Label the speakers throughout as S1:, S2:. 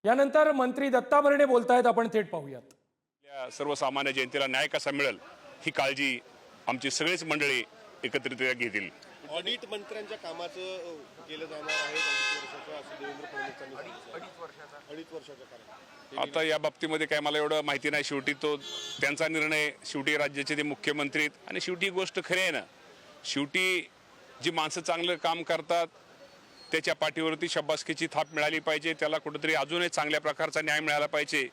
S1: यानंतर मंत्री दत्ता भरणे बोलतायत, आपण थेट पाहूयात।
S2: सर्वसामान्य जनतेला न्याय कसा मिळेल ही काळजी आमची सगळीच मंडळी एकत्रितरित्या घेतील।
S3: ऑडिट मंत्र्यांच्या कामाचं केलं जाणार आहे 2.5 वर्षाचं असं देवेंद्र फडणवीसांनी सांगितलं। 2.5 वर्षाचं कारण
S2: आता या बाबतीमध्ये काय मला एवढं माहिती नाही, शेवटी तो त्यांचा निर्णय, शेवटी राज्याचे ते मुख्यमंत्री आहेत आणि शेवटी गोष्ट खरी आहे ना, शेवटी जी माणसं चांगलं काम करतात त्याच्या पाठीवरती शाबासकीची थाप मिळाली पाहिजे, त्याला कुठेतरी अजूनही चांगल्या प्रकारचा न्याय मिळाला पाहिजे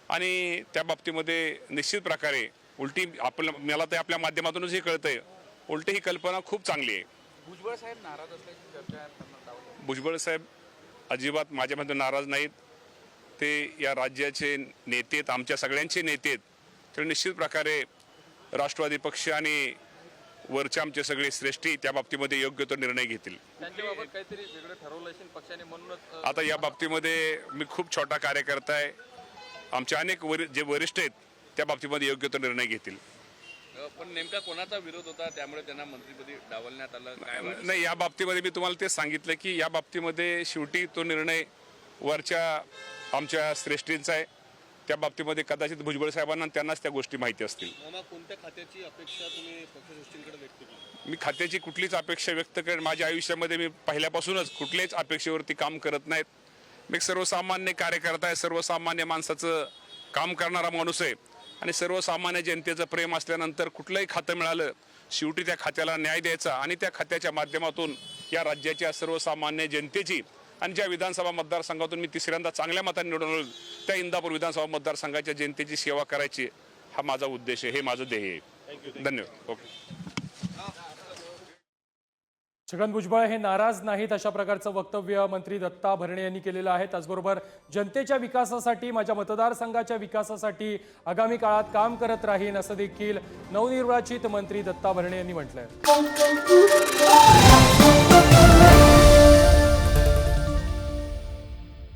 S2: आणि त्या बाबतीमध्ये निश्चित प्रकारे उलटी मला तर आपल्या माध्यमातूनच हे कळतंय, उलटी ही कल्पना खूप चांगली आहे।
S4: भुजबळ साहेब नाराज असल्याची चर्चा आहे।
S2: भुजबळ साहेब अजिबात माझ्यामध्ये नाराज नाहीत, ते या राज्याचे नेते आहेत, आमच्या सगळ्यांचे नेते आहेत, तर निश्चित प्रकारे राष्ट्रवादी पक्ष आणि वरचे आमचे सगळे श्रेष्ठी त्या बाबतीमध्ये योग्य तो निर्णय घेतील।
S4: त्यांच्याबाबत काहीतरी वेगळं ठरवलं असेल पक्षाने म्हणूनच
S2: आता या बाबतीमध्ये मी खूप छोटा कार्यकर्ता आहे, आमचे अनेक जे वरिष्ठ आहेत त्या बाबतीमध्ये योग्य तो निर्णय घेतील।
S4: पण नेमका कोणाचा विरोध होता त्यामुळे त्यांना मंत्रिपदी डावलण्यात आलं काय?
S2: नाही, या बाबतीमध्ये मी तुम्हाला ते सांगितलं की या बाबतीमध्ये शेवटी तो निर्णय वरच्या आमच्या श्रेष्ठींचा आहे, त्या बाबतीमध्ये कदाचित भुजबळ साहेबांना त्यांनाच त्या गोष्टी माहिती असतील।
S3: मामा, कोणत्या खात्याची अपेक्षा तुम्ही पक्षश्रेष्ठींकडे व्यक्त केली?
S2: मी खात्याची कुठलीच अपेक्षा व्यक्त करेन, माझ्या आयुष्यामध्ये मी पहिल्यापासूनच कुठल्याच अपेक्षेवरती काम करत नाहीत। मी सर्वसामान्य कार्यकर्ता आहे, सर्वसामान्य माणसाचं काम करणारा माणूस आहे आणि सर्वसामान्य जनतेचं प्रेम असल्यानंतर कुठलंही खातं मिळालं शेवटी त्या खात्याला न्याय द्यायचा आणि त्या खात्याच्या माध्यमातून या राज्याच्या सर्वसामान्य जनतेची आणि ज्या विधानसभा मतदारसंघातून मी तिसऱ्यांदा चांगल्या मताने निवडून आलो त्या इंदापूर विधानसभा मतदारसंघाच्या जनतेची सेवा करायची हा माझा उद्देश आहे, हे माझं ध्येय आहे। धन्यवाद। ओके।
S1: छगन भुजबळ हे नाराज नाहीत अशा प्रकारचं वक्तव्य मंत्री दत्ता भरणे यांनी केलेलं आहे। त्याचबरोबर जनतेच्या विकासासाठी, माझ्या मतदारसंघाच्या विकासासाठी आगामी काळात काम करत राहीन असं देखील नवनिर्वाचित मंत्री दत्ता भरणे यांनी म्हटलंय।